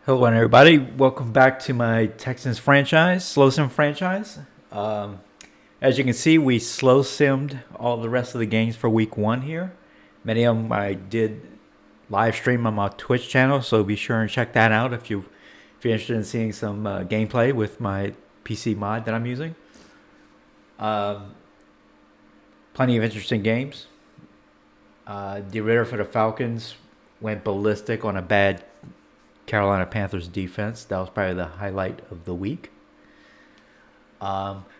Hello, everybody. Welcome back to my Texans franchise, slow sim franchise. Um, as you can see, we slow simmed all the rest of the games for week one here. Many of them I did live stream on my Twitch channel, so be sure and check that out if you're interested in seeing some gameplay with my PC mod that I'm using. Um, Plenty of interesting games. DeRitter for the Falcons went ballistic on a bad Carolina Panthers defense. That was probably the highlight of the week.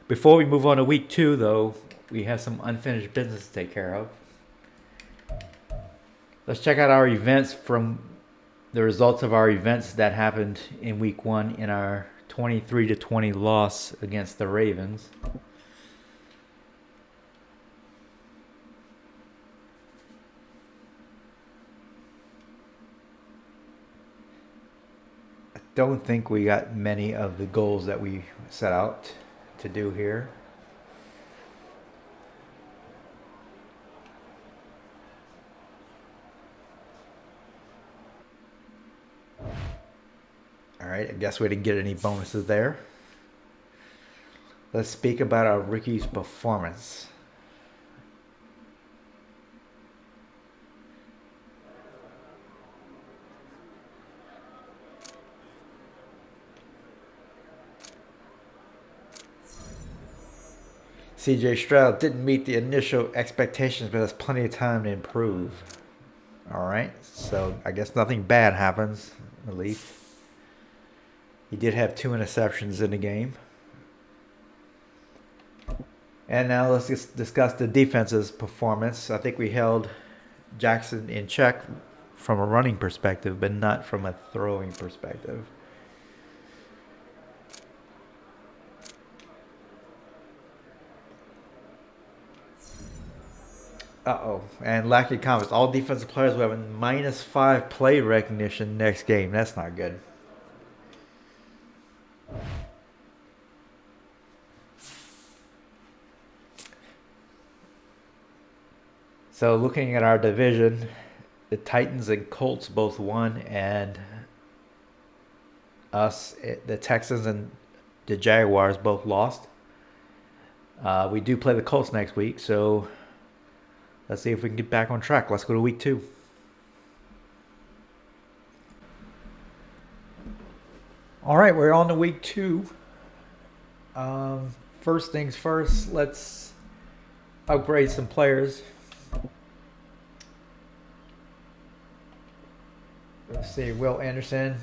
Before we move on to week two, though, we have some unfinished business to take care of. Let's check out our events from the results of our events that happened in week one in our 23-20 loss against the Ravens. Don't think we got many of the goals that we set out to do here. All right, I guess we didn't get any bonuses there. Let's speak about our rookie's performance. CJ Stroud didn't meet the initial expectations, but there's plenty of time to improve. All right, so I guess nothing bad happens, at least. He did have 2 interceptions in the game. And now let's just discuss the defense's performance. I think we held Jackson in check from a running perspective, but not from a throwing perspective. And lack of confidence. All defensive players will have a -5 play recognition next game. That's not good. So looking at our division, the Titans and Colts both won, and the Texans and the Jaguars both lost. We do play the Colts next week, so let's see if we can get back on track. Let's go to week 2. All right, we're on to week 2. First things first, let's upgrade some players. Let's see, Will Anderson.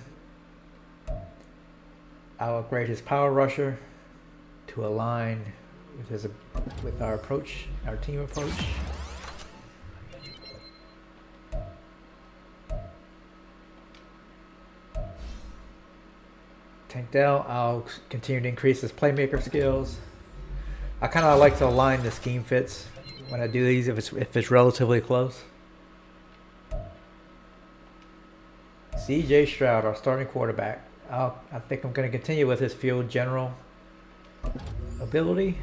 I'll upgrade his power rusher to align with our approach, our team approach. Tank Dell, I'll continue to increase his playmaker skills. I kind of like to align the scheme fits when I do these if it's relatively close. CJ Stroud, our starting quarterback. I think I'm going to continue with his field general ability.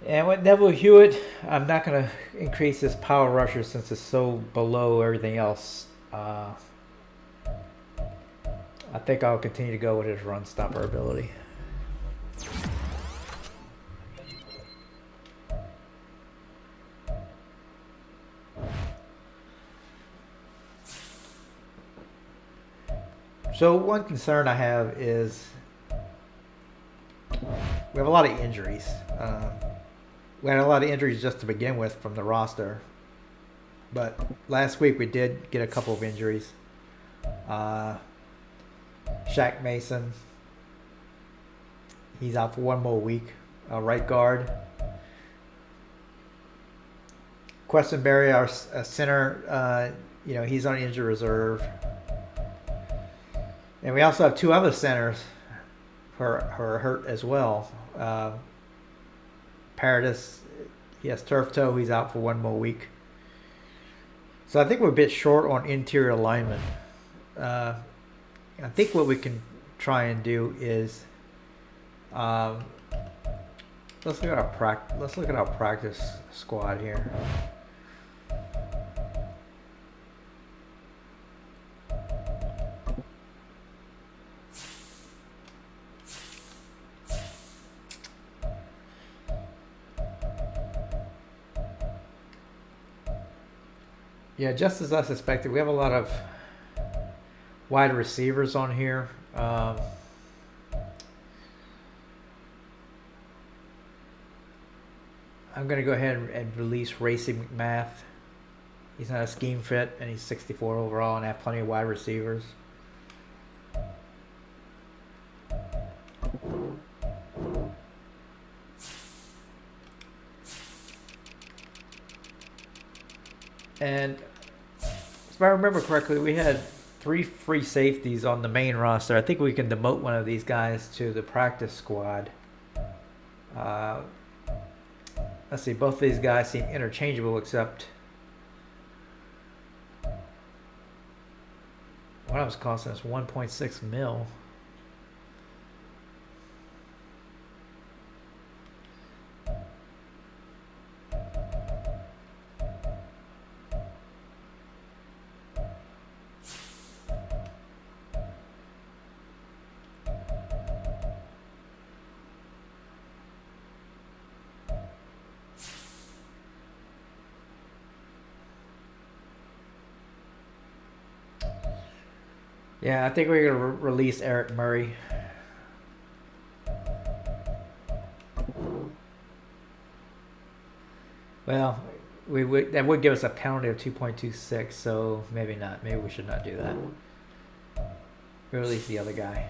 And with Neville Hewitt, I'm not going to increase his power rusher since it's so below everything else. I think I'll continue to go with his run stopper ability. So one concern I have is we have a lot of injuries. We had a lot of injuries just to begin with from the roster. But last week we did get a couple of injuries. Shaq Mason, he's out for 1 more week. Right guard. Questenberry, our center, he's on injured reserve. And we also have 2 other centers who are hurt as well. Paradis, he has turf toe. He's out for 1 more week. So I think we're a bit short on interior alignment. I think what we can try and do is Let's look at our practice squad here. Yeah, just as I suspected, we have a lot of wide receivers on here. I'm going to go ahead and release Racing McMath. He's not a scheme fit, and he's 64 overall, and I have plenty of wide receivers. And if I remember correctly, we had 3 free safeties on the main roster. I think we can demote one of these guys to the practice squad. Let's see, both of these guys seem interchangeable, except one of them's costing us 1.6 mil. Yeah, I think we're going to release Eric Murray. Well, that would give us a penalty of 2.26, so maybe not. Maybe we should not do that. We'll release the other guy.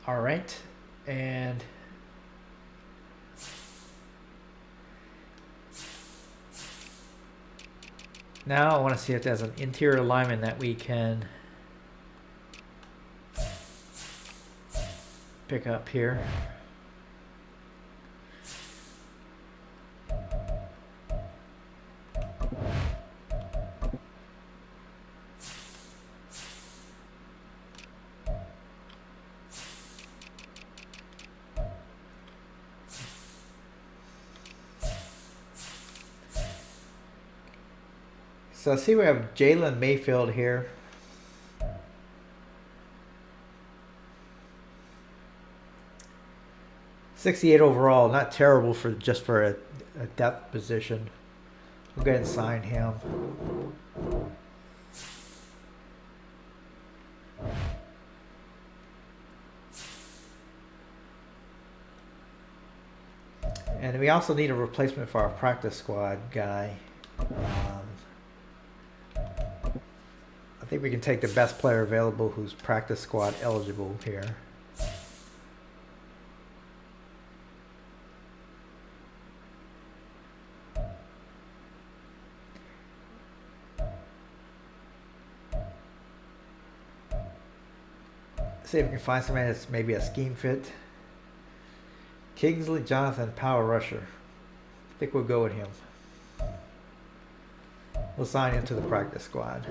All right, and now I want to see if there's an interior alignment that we can pick up here. So I see we have Jalen Mayfield here. .68 overall, not terrible for just for a depth position. We'll go ahead and sign him. And we also need a replacement for our practice squad guy. I think we can take the best player available who's practice squad eligible here. See if we can find somebody that's maybe a scheme fit. Kingsley Jonathan, power rusher. I think we'll go with him. We'll sign him to the practice squad.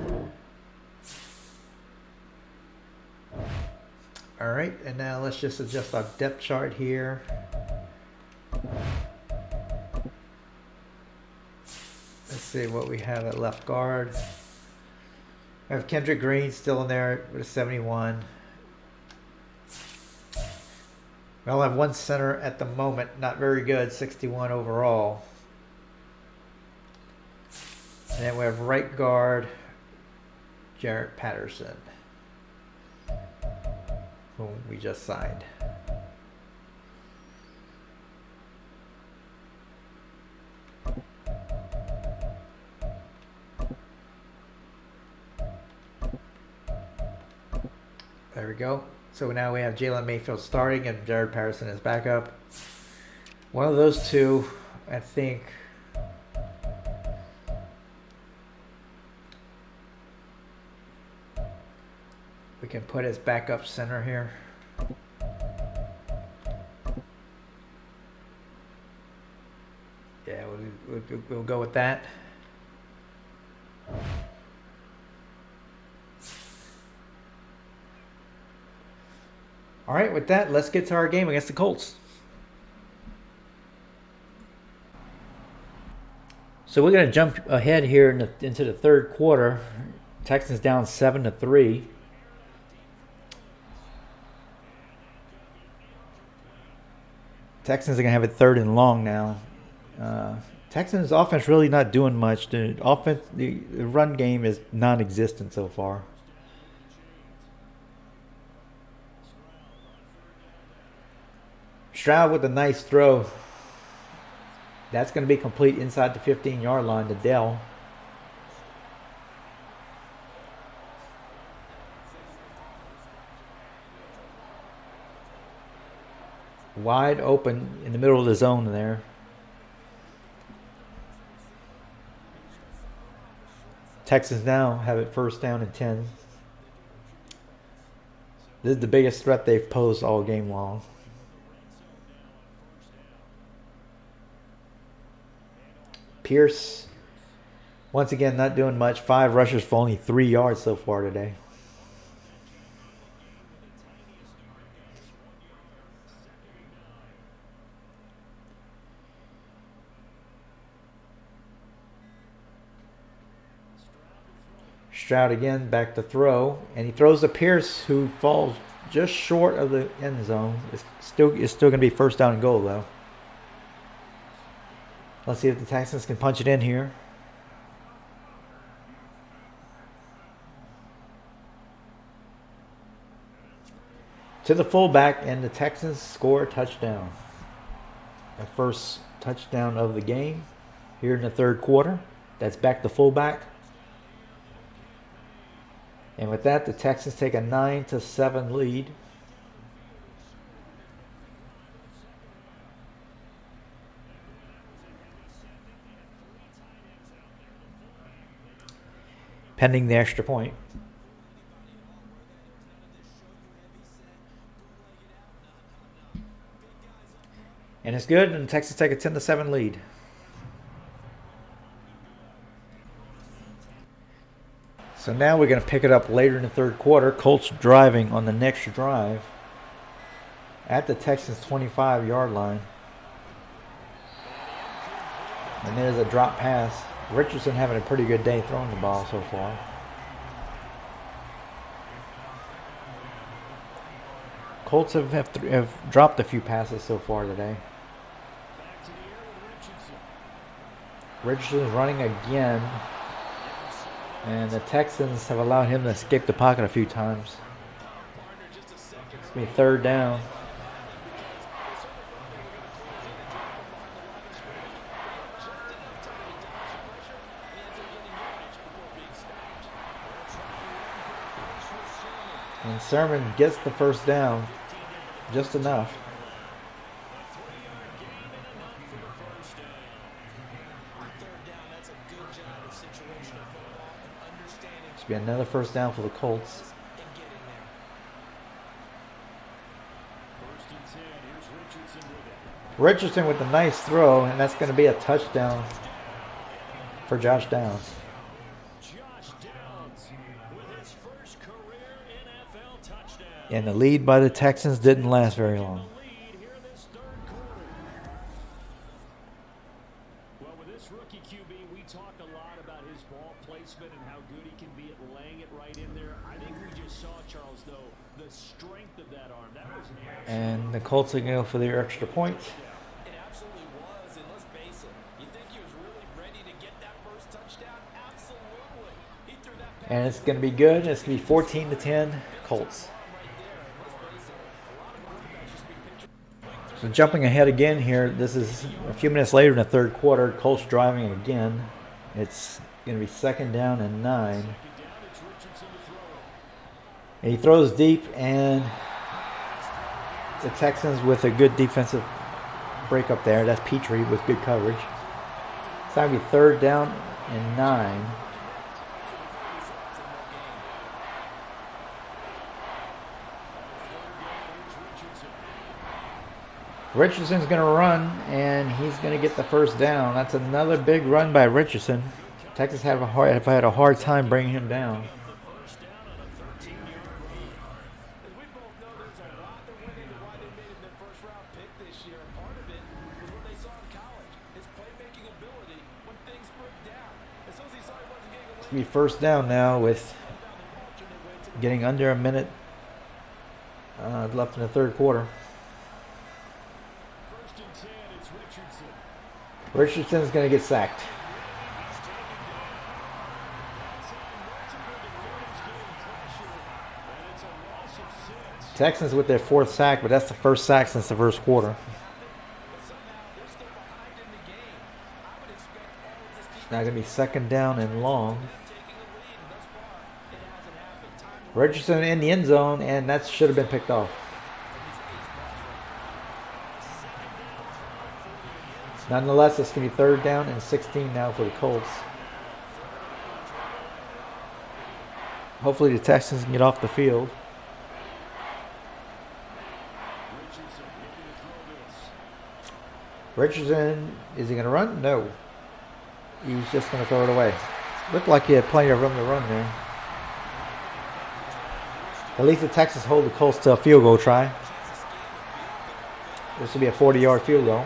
All right, and now let's just adjust our depth chart here. Let's see what we have at left guard. We have Kendrick Green still in there with a 71. We only have one center at the moment, not very good, 61 overall. And then we have right guard, Jarrett Patterson, whom we just signed. There we go. So now we have Jalen Mayfield starting and Jared Patterson as backup. One of those two, I think, we can put as backup center here. Yeah, we'll go with that. All right, with that, let's get to our game against the Colts. So we're going to jump ahead here into the third quarter. Texans down 7-3. Texans are going to have it third and long now. Texans offense really not doing much. The run game is non-existent so far. Stroud with a nice throw. That's going to be complete inside the 15-yard line to Dell. Wide open in the middle of the zone there. Texans now have it first down and 10. This is the biggest threat they've posed all game long. Pierce, once again, not doing much. 5 rushes for only 3 yards so far today. Stroud again, back to throw, and he throws to Pierce, who falls just short of the end zone. It's still going to be first down and goal, though. Let's see if the Texans can punch it in here. To the fullback, and the Texans score a touchdown. The first touchdown of the game here in the third quarter. That's back to fullback. And with that, the Texans take a 9-7 lead. Pending the extra point. And it's good, and the Texans take a 10-7 lead. So now we're going to pick it up later in the third quarter. Colts driving on the next drive at the Texans 25-yard line. And there's a drop pass. Richardson having a pretty good day throwing the ball so far. Colts have dropped a few passes so far today. Richardson's running again. And the Texans have allowed him to escape the pocket a few times. It's going to be third down. And Sermon gets the first down. Just enough. Should be another first down for the Colts. Richardson with a nice throw, and that's going to be a touchdown for Josh Downs. And the lead by the Texans didn't last very long. Well, with this rookie QB, we talk a lot about his ball placement and how good he can be at laying it right in there. I think we just saw, Charles, though, the strength of that arm. That was and the Colts are going to go for their extra point. It absolutely was, and let's face it, you think he was really ready to get that first touchdown? Absolutely. He threw that. And it's going to be good. It's going to be 14-10 Colts. So jumping ahead again here, this is a few minutes later in the third quarter. Colts driving again. It's going to be second down and 9. And he throws deep, and the Texans with a good defensive break up there. That's Petrie with good coverage. It's going to be third down and 9. Richardson's going to run, and he's going to get the first down. That's another big run by Richardson. Texas have had a hard time bringing him down. It's going to be first down now with getting under a minute left in the third quarter. Richardson's going to get sacked. Texans with their fourth sack, but that's the first sack since the first quarter. It's now going to be second down and long. Richardson in the end zone, and that should have been picked off. Nonetheless, it's going to be third down and 16 now for the Colts. Hopefully the Texans can get off the field. Richardson, is he going to run? No. He's just going to throw it away. Looked like he had plenty of room to run there. At least the Texans hold the Colts to a field goal try. This will be a 40-yard field goal.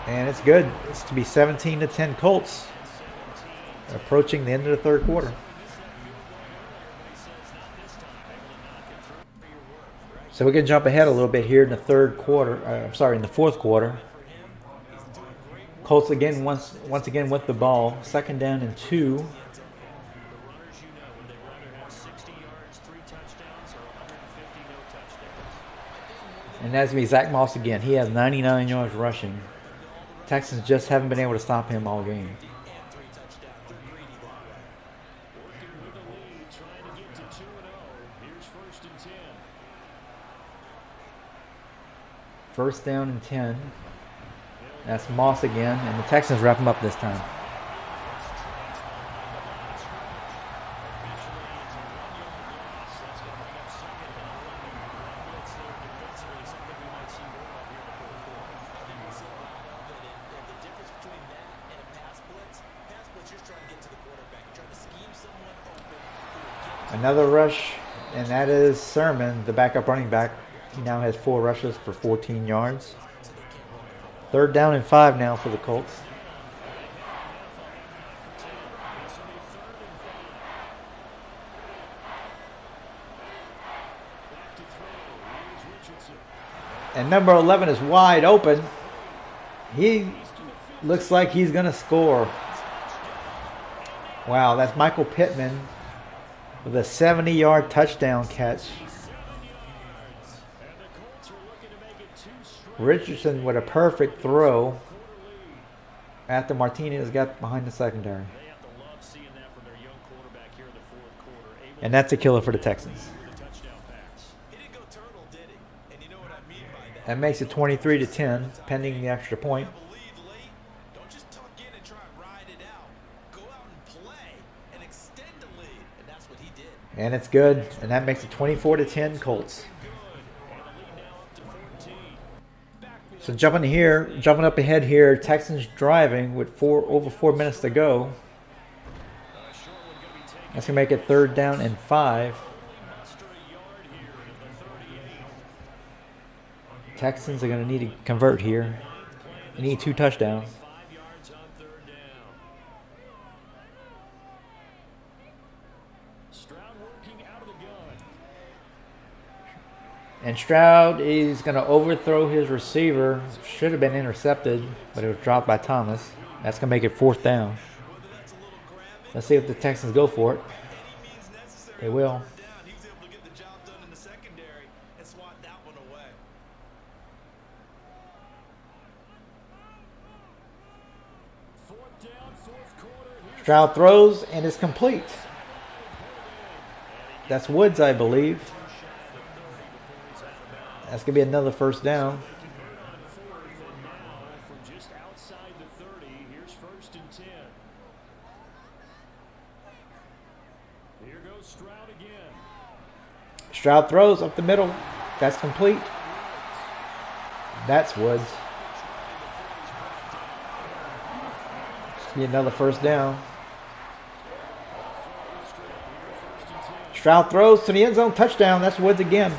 And it's good. It's to be 17-10 Colts. Approaching the end of the third quarter. So we can jump ahead a little bit here in the third quarter. In the fourth quarter. Colts again once again with the ball. Second down and 2. And that's going to be Zach Moss again. He has 99 yards rushing. Texans just haven't been able to stop him all game. First down and 10. That's Moss again, and the Texans wrap him up this time. Another rush, and that is Sermon, the backup running back. He now has 4 rushes for 14 yards. Third down and 5 now for the Colts. And number 11 is wide open. He looks like he's going to score. Wow, that's Michael Pittman with a 70-yard touchdown catch. Richardson with a perfect throw after Martinez got behind the secondary. And that's a killer for the Texans. That makes it 23-10, pending the extra point. And it's good, and that makes it 24-10 Colts. So jumping up ahead here, Texans driving with over 4 minutes to go. That's going to make it third down and 5. Texans are going to need to convert here. They need 2 touchdowns. And Stroud is going to overthrow his receiver. Should have been intercepted, but it was dropped by Thomas. That's going to make it fourth down. Let's see if the Texans go for it. They will. Stroud throws, and it's complete. That's Woods, I believe. That's going to be another first down. Stroud again. Stroud throws up the middle. That's complete. That's Woods. Get another first down. Stroud throws to the end zone. Touchdown. That's Woods again.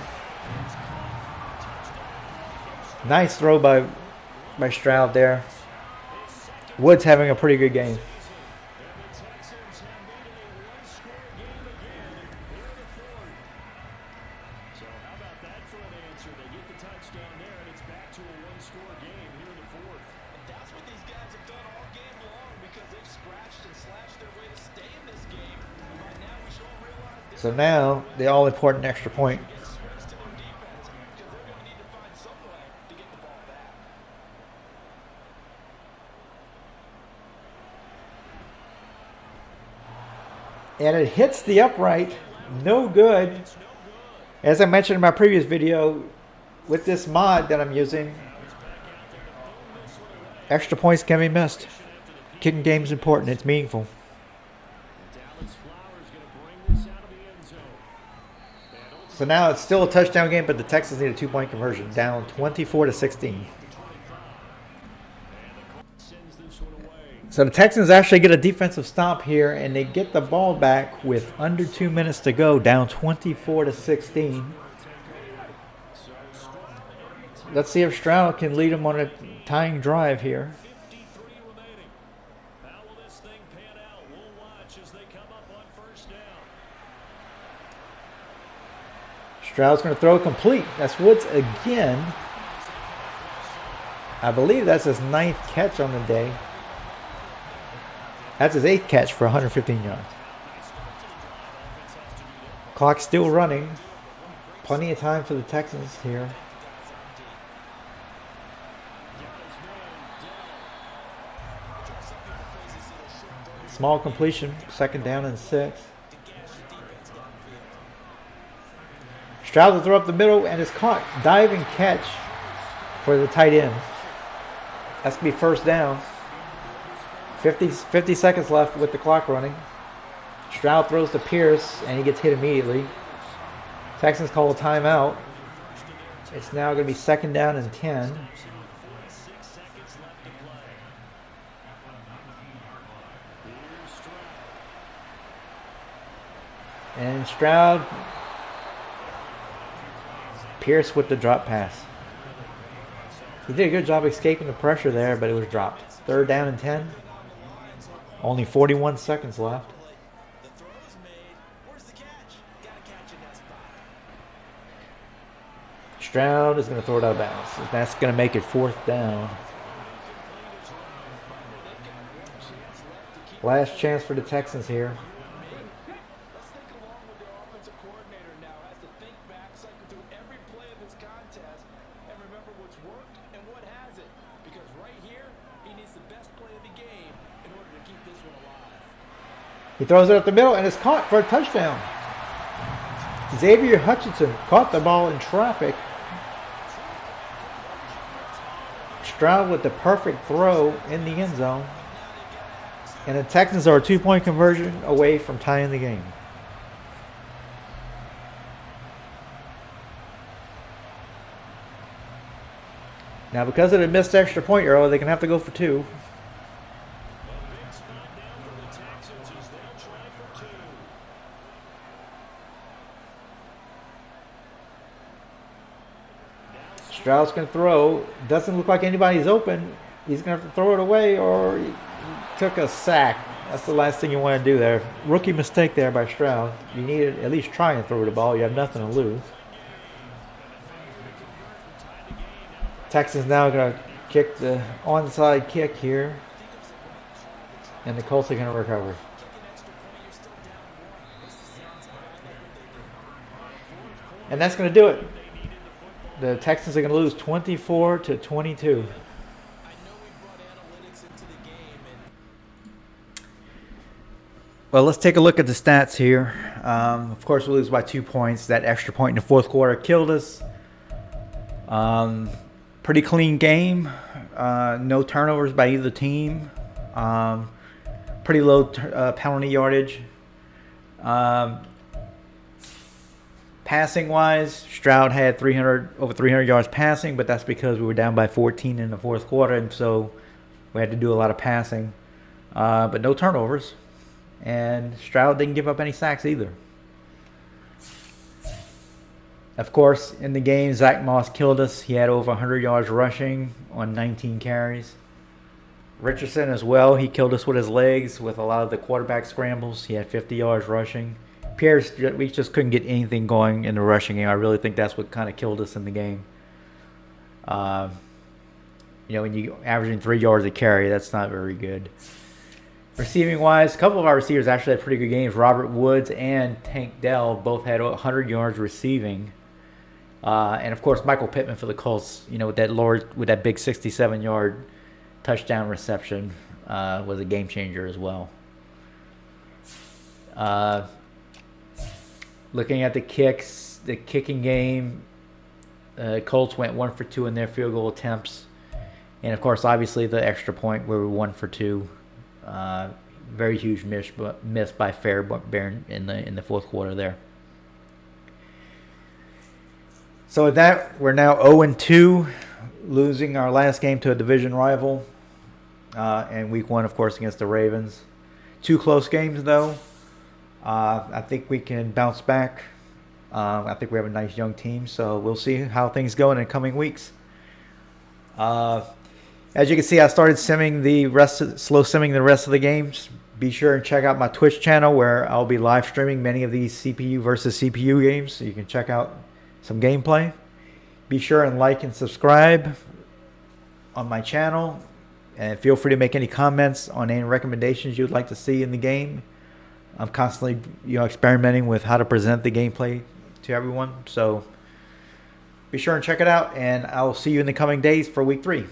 Nice throw by Stroud there. Woods having a pretty good game. So how about that for an answer? They get the touchdown there, and it's back to a one-score game here in the fourth. And that's what these guys have done all game long because they've scratched and slashed their way to stay in this game. And by now we should all realize this So now the all-important extra point. is switched to their defense because they're going to need to find some way to get the ball back. And it hits the upright. No good. As I mentioned in my previous video, with this mod that I'm using, extra points can be missed. Kicking game is important. It's meaningful. Dallas Flowers going to bring this out of the end zone. So now it's still a touchdown game, but the Texans need a 2-point conversion. Down 24-16. Sends this one away. So the Texans actually get a defensive stop here, and they get the ball back with under 2 minutes to go, down 24-16. Let's see if Stroud can lead them on a tying drive here. 53 remaining. How will this thing pan out? We'll watch as they come up on first down. Stroud's going to throw it complete. That's Woods again. I believe that's his 9th catch on the day. That's his 8th catch for 115 yards. Clock still running. Plenty of time for the Texans here. Small completion, 2nd down and 6. Stroud will throw up the middle and is caught. Diving catch for the tight end. That's going to be first down. 50 seconds left with the clock running. Stroud throws to Pierce and he gets hit immediately. Texans call a timeout. It's now going to be 2nd down and 10. And Stroud, Pierce with the drop pass. He did a good job escaping the pressure there, but it was dropped. 3rd down and 10. Only 41 seconds left. The throw is made. Where's the catch? Got to catch in that spot. Stroud is going to throw it out of bounds. That's going to make it 4th down. Last chance for the Texans here. Let's think along with their offensive coordinator now as to think back, cycle through every play of this contest, and remember what's worked and what hasn't. Because right here, he needs the best play of the game in order to keep this one alive. He throws it up the middle and is caught for a touchdown. Xavier Hutchinson caught the ball in traffic. Stroud with the perfect throw in the end zone. And the Texans are a 2-point conversion away from tying the game. Now, because of the missed extra point earlier, they're going to have to go for 2. A big spot down for the Texans as they'll try for 2. Stroud's going to throw. Doesn't look like anybody's open. He's going to have to throw it away, or he took a sack. That's the last thing you want to do there. Rookie mistake there by Stroud. You need to at least try and throw the ball. You have nothing to lose. Texans now going to kick the onside kick here. And the Colts are going to recover. And that's going to do it. The Texans are going to lose 24-22. Well, let's take a look at the stats here. Of course, we lose by 2 points. That extra point in the fourth quarter killed us. Pretty clean game. No turnovers by either team. Pretty low penalty yardage. Passing wise, Stroud had over 300 yards passing, but that's because we were down by 14 in the fourth quarter, and so we had to do a lot of passing. But no turnovers. And Stroud didn't give up any sacks either. Of course, in the game, Zach Moss killed us. He had over 100 yards rushing on 19 carries. Richardson as well. He killed us with his legs with a lot of the quarterback scrambles. He had 50 yards rushing. Pierce, we just couldn't get anything going in the rushing game. I really think that's what kind of killed us in the game. When you're averaging 3 yards a carry, that's not very good. Receiving wise, a couple of our receivers actually had pretty good games. Robert Woods and Tank Dell both had 100 yards receiving. And of course, Michael Pittman for the Colts, with that big 67-yard touchdown reception, was a game changer as well. Looking at the kicks, the kicking game, Colts went 1 for 2 in their field goal attempts. And of course, obviously, the extra point where we were 1 for 2. Very huge miss by Fairbairn in the fourth quarter there. So with that, we're now 0-2, losing our last game to a division rival. And week 1, of course, against the Ravens. 2 close games, though. I think we can bounce back. I think we have a nice young team, so we'll see how things go in the coming weeks. As you can see, I started slow simming the rest of the games. Be sure and check out my Twitch channel where I'll be live streaming many of these CPU versus CPU games, so you can check out some gameplay. Be sure and like and subscribe on my channel, and feel free to make any comments on any recommendations you'd like to see in the game. I'm constantly, experimenting with how to present the gameplay to everyone. So be sure and check it out, and I'll see you in the coming days for week 3.